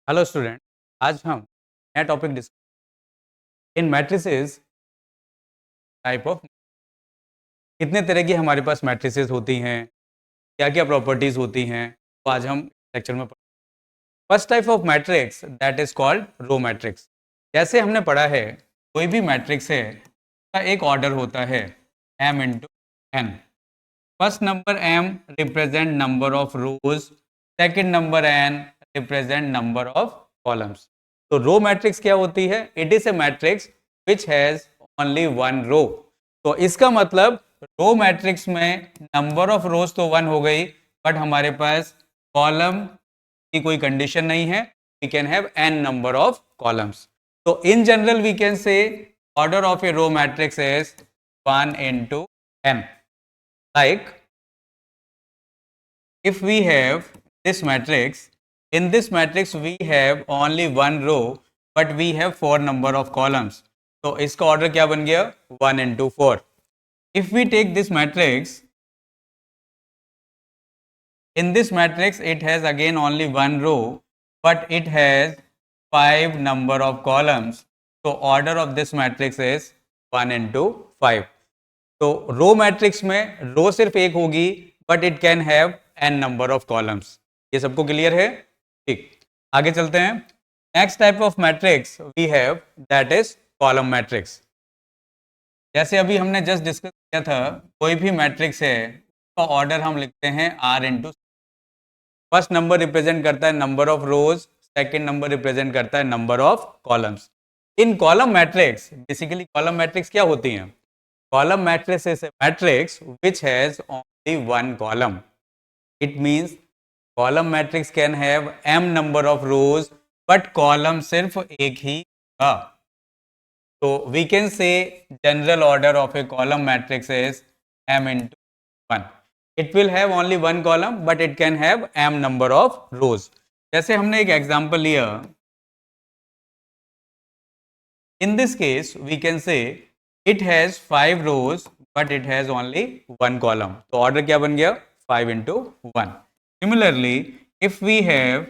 Hello student. आज हम नया topic discuss in matrices type of. कितने तरह की हमारे पास मैट्रिसेस होती हैं, क्या क्या प्रॉपर्टीज होती हैं, तो आज हम लेक्चर में first type of matrix that is called row matrix. जैसे हमने पढ़ा है, कोई भी मैट्रिक्स है का एक ऑर्डर होता है m into n. First number m represent number of rows, second number n represent number of columns. तो रो मैट्रिक्स क्या होती है? It is a matrix which has only one row. तो इसका मतलब रो मैट्रिक्स में नंबर ऑफ रोज तो one हो गई, बट हमारे पास कॉलम की कोई कंडीशन नहीं है। We can have n number of columns. तो in general we can say order of a row matrix is 1 into n. Like if we have this matrix, in this matrix we have only one row but we have 4 number of columns. तो इसका order क्या बन गया? 1 into 4. If we take this matrix, in this matrix it has again only one row but it has 5 number of columns. So order of this matrix is 1 into 5. तो row matrix में रो सिर्फ एक होगी but it can have n number of columns. ये सबको clear है? ठीक, आगे चलते हैं। Next type of matrix we have that is column matrix. जैसे अभी हमने जस्ट डिस्कस किया था, कोई भी मैट्रिक्स है उसका ऑर्डर हम लिखते हैं r into. First number represent करता है number of rows, second number represent करता है number of columns. In column matrix, basically column matrix क्या होती हैं? Column matrix is a matrix which has only one column. It means column matrix can have m number of rows, but column सिर्फ एक ही होगा। So we can say general order of a column matrix is m into 1. It will have only one column, but it can have m number of rows. जैसे हमने एक example लिया, in this case we can say it has 5 rows but it has only one column. तो order क्या बन गया? 5 into 1. Similarly, if we have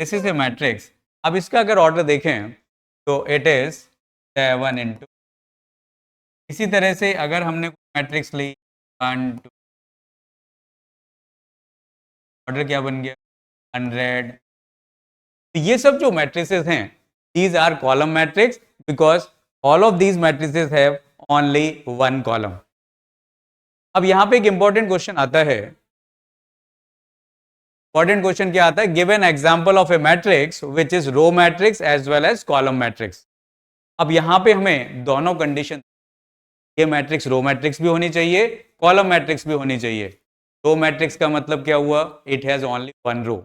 this is a matrix, अब इसका अगर ऑर्डर देखें तो it is 7 into, इसी तरह से अगर हमने मैट्रिक्स ली 1 2, ऑर्डर क्या बन गया? 100। तो ये सब जो मैट्रिसेस हैं, these are column matrix because all of these matrices have only one column. अब यहां पे एक इंपॉर्टेंट क्वेश्चन आता है। इंपॉर्टेंट क्वेश्चन क्या आता है? Give an example of a matrix which is row matrix as well as column matrix. अब यहां पे हमें दोनों कंडीशन, ये मैट्रिक्स रो मैट्रिक्स भी होनी चाहिए, कॉलम मैट्रिक्स भी होनी चाहिए। रो मैट्रिक्स का मतलब क्या हुआ? It has only one row.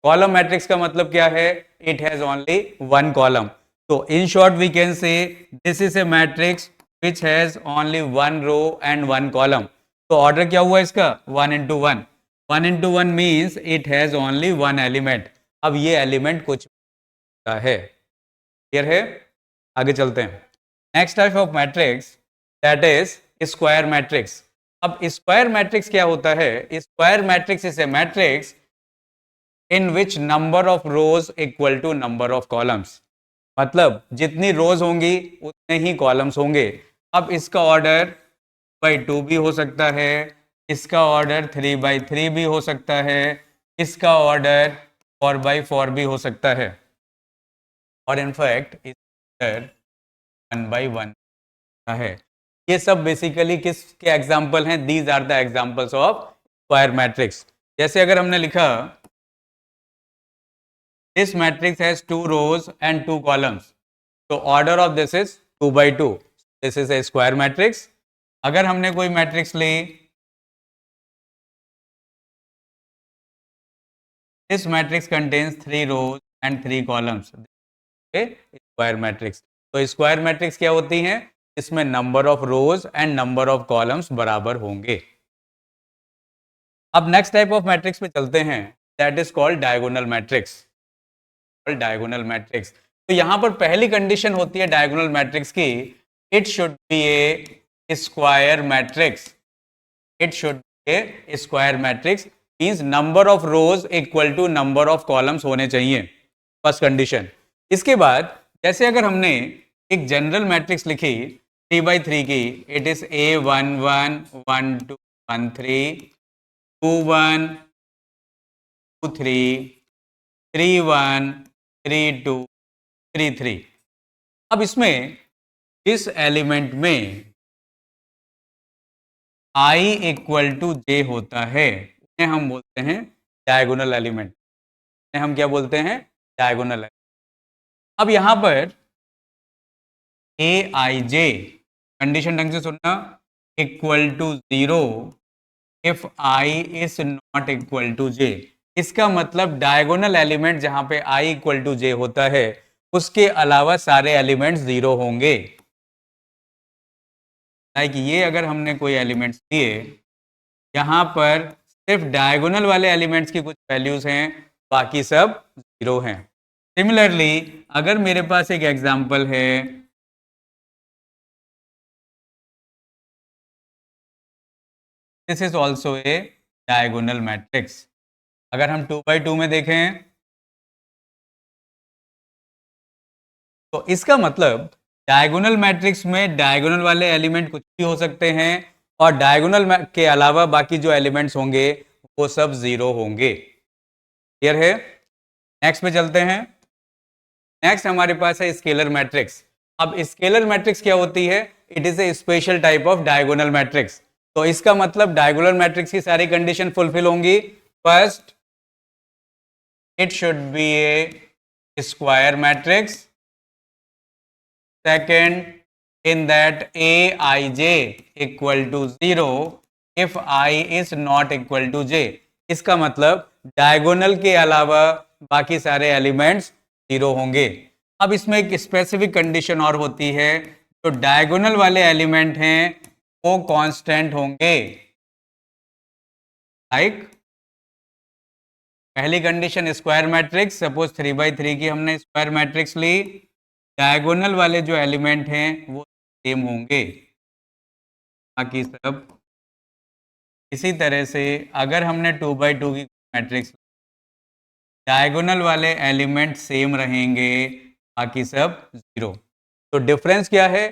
Column matrix का मतलब क्या है? It has only one column. तो in short we can say this is a matrix which has only one row and one column. तो ऑर्डर क्या हुआ इसका? 1 into 1. 1 into 1 means it has only one element. अब ये element कुछ है, clear है? आगे चलते हैं। Next type of matrix that is square matrix. अब स्क्वायर मैट्रिक्स क्या होता है? Square matrix is a matrix in which number of rows equal to number of columns. मतलब जितनी रोज होंगी उतने ही कॉलम्स होंगे। अब इसका ऑर्डर 2 भी हो सकता है, इसका ऑर्डर 3/3 भी हो सकता है, इसका ऑर्डर 4/4 भी हो सकता है, और इनफैक्ट इसका ऑर्डर 1/1 है। ये सब बेसिकली किसके एग्जाम्पल हैं? These are the examples of square matrix. जैसे अगर हमने लिखा this matrix has 2 rows and 2 columns, so order of this is 2/2. this is a square matrix. अगर हमने कोई मैट्रिक्स ली, this matrix contains 3 rows and 3 columns, okay, square matrix. तो square matrix क्या होती हैं? इसमें number of rose and number of columns बराबर होंगे। अब नेक्स्ट टाइप ऑफ मैट्रिक्स पे चलते हैं, that is called diagonal matrix. Diagonal matrix, तो यहां पर पहली कंडीशन होती है डायगोनल मैट्रिक्स की, it should be a square matrix. It should be a square matrix. Means number of rows equal to number of columns होने चाहिए, first condition. इसके बाद जैसे अगर हमने एक जनरल मैट्रिक्स लिखी 3x3 की, इट इज A11 1 2 1 3 2 1 2 3 3 1 3 2 3 3। अब इसमें इस एलिमेंट में I इक्वल टू J होता है, उन्हें हम बोलते हैं डायगोनल एलिमेंट। हम क्या बोलते हैं? डायगोनल। अब यहां पर Aij कंडीशन ढंग से सुनना, equal to 0 if I is not equal to J। इसका मतलब डायगोनल एलिमेंट जहां पे I इक्वल टू J होता है उसके अलावा सारे एलिमेंट्स 0 होंगे। लाइक ये अगर हमने कोई एलिमेंट्स दिए, यहाँ पर सिर्फ डायगोनल वाले एलिमेंट्स की कुछ वैल्यूज हैं, बाकी सब 0 हैं। सिमिलरली अगर मेरे पास एक एग्जांपल है, this is also a diagonal matrix. अगर हम 2x2 में देखें तो इसका मतलब डायगोनल मैट्रिक्स में डायगोनल वाले एलिमेंट कुछ भी हो सकते हैं और डायगोनल के अलावा बाकी जो एलिमेंट्स होंगे वो सब 0 होंगे। क्लियर है? नेक्स्ट पे चलते हैं। नेक्स्ट हमारे पास है स्केलर मैट्रिक्स। अब स्केलर मैट्रिक्स क्या होती है? It is A special type of diagonal matrix. तो इसका मतलब डायगोनल मैट्रिक्स की सारी कंडीशन फुलफिल होंगी। First, it should be a square matrix. Second, in that Aij equal to 0 if I is not equal to J। इसका मतलब diagonal के अलावा बाकी सारे एलिमेंट्स 0 होंगे। अब इसमें एक स्पेसिफिक कंडीशन और होती है, तो डायगोनल वाले एलिमेंट हैं वो कांस्टेंट होंगे। लाइक पहली condition square matrix, suppose 3x3 की हमने स्क्वायर मैट्रिक्स ली, डायगोनल वाले जो एलिमेंट हैं वो सेम होंगे, बाकी सब। इसी तरह से अगर हमने 2x2 की मैट्रिक्स, डायगोनल वाले एलिमेंट सेम रहेंगे, बाकी सब 0। तो डिफरेंस क्या है?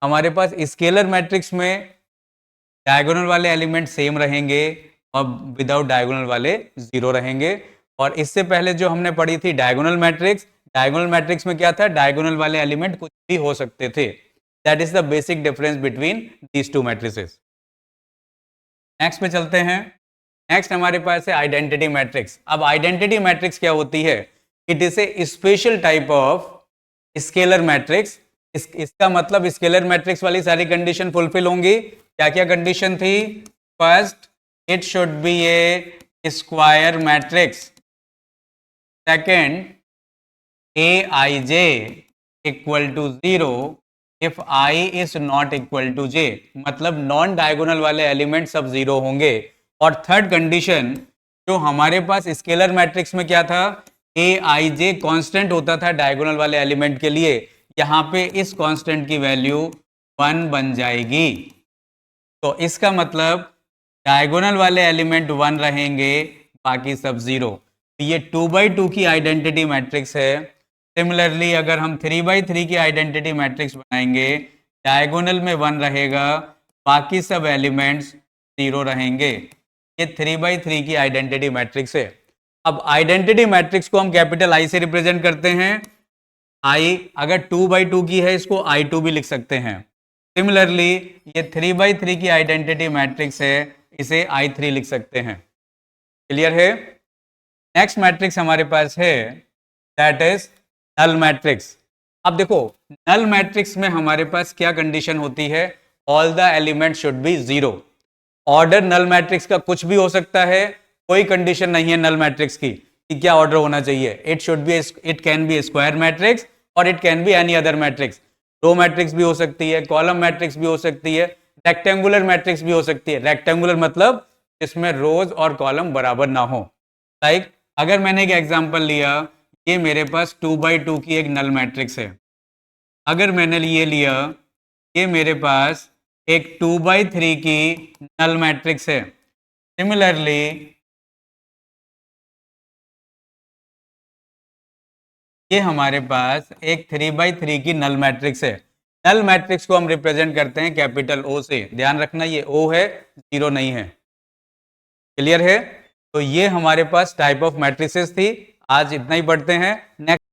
हमारे पास स्केलर मैट्रिक्स में डायगोनल वाले एलिमेंट सेम रहेंगे और विदाउट डायगोनल वाले 0 रहेंगे। और इससे पहले जो हमने पढ़ी थी डायगोनल मैट्रिक्स, डायगोनल मैट्रिक्स में क्या था? डायगोनल वाले एलिमेंट कुछ भी हो सकते थे। That is the basic difference between these two matrices. Next पे चलते हैं। नेक्स्ट हमारे पास है आइडेंटिटी मैट्रिक्स। अब आइडेंटिटी मैट्रिक्स क्या होती है? It is A special type of scalar matrix. इसका मतलब स्केलर मैट्रिक्स वाली सारी कंडीशन फुलफिल होंगी। क्या क्या कंडीशन थी? First, it should be a square matrix. Second, Aij equal to 0 if I is not equal to J। मतलब non diagonal वाले एलिमेंट सब 0 होंगे। और थर्ड कंडीशन, जो हमारे पास स्केलर मैट्रिक्स में क्या था? Aij कांस्टेंट होता था डायगोनल वाले एलिमेंट के लिए, यहाँ पे इस कांस्टेंट की वैल्यू 1 बन जाएगी। तो इसका मतलब डायगोनल वाले एलिमेंट 1 रहेंगे, बाकी सब 0। तो ये 2x2 की आइडेंटिटी मैट्रिक्स है। सिमिलरली अगर हम 3x3 की आइडेंटिटी मैट्रिक्स बनाएंगे, डायगोनल में 1 रहेगा, बाकी सब एलिमेंट्स 0 रहेंगे। ये 3x3 की आइडेंटिटी मैट्रिक्स है। अब आइडेंटिटी मैट्रिक्स को हम कैपिटल I से रिप्रेजेंट करते हैं। I अगर 2x2 की है, इसको I2 भी लिख सकते हैं। सिमिलरली ये 3x3 की आइडेंटिटी मैट्रिक्स है, इसे I3 लिख सकते हैं। क्लियर है? नेक्स्ट मैट्रिक्स हमारे पास है, दैट इज नल मैट्रिक्स। अब देखो नल मैट्रिक्स में हमारे पास क्या कंडीशन होती है? All the element should be 0। Order null matrix का कुछ भी हो सकता है, कोई कंडीशन नहीं है नल मैट्रिक्स की कि क्या ऑर्डर होना चाहिए। It can be square matrix और it can be any other matrix. Row matrix भी हो सकती है, कॉलम मैट्रिक्स भी हो सकती है, रेक्टेंगुलर मैट्रिक्स भी हो सकती है। रेक्टेंगुलर मतलब जिसमें रोज और कॉलम बराबर ना हो। लाइक अगर मैंने एक एग्जांपल लिया, ये मेरे पास 2x2 की एक नल मैट्रिक्स है। अगर मैंने ये लिया, ये मेरे पास एक 2x3 की नल मैट्रिक्स है। सिमिलरली ये हमारे पास एक 3/3 की नल मैट्रिक्स है। नल मैट्रिक्स को हम रिप्रेजेंट करते हैं कैपिटल ओ से। ध्यान रखना ये ओ है, जीरो नहीं है। क्लियर है? तो ये हमारे पास टाइप ऑफ मैट्रिसेस थी। आज इतना ही पढ़ते हैं। नेक्स्ट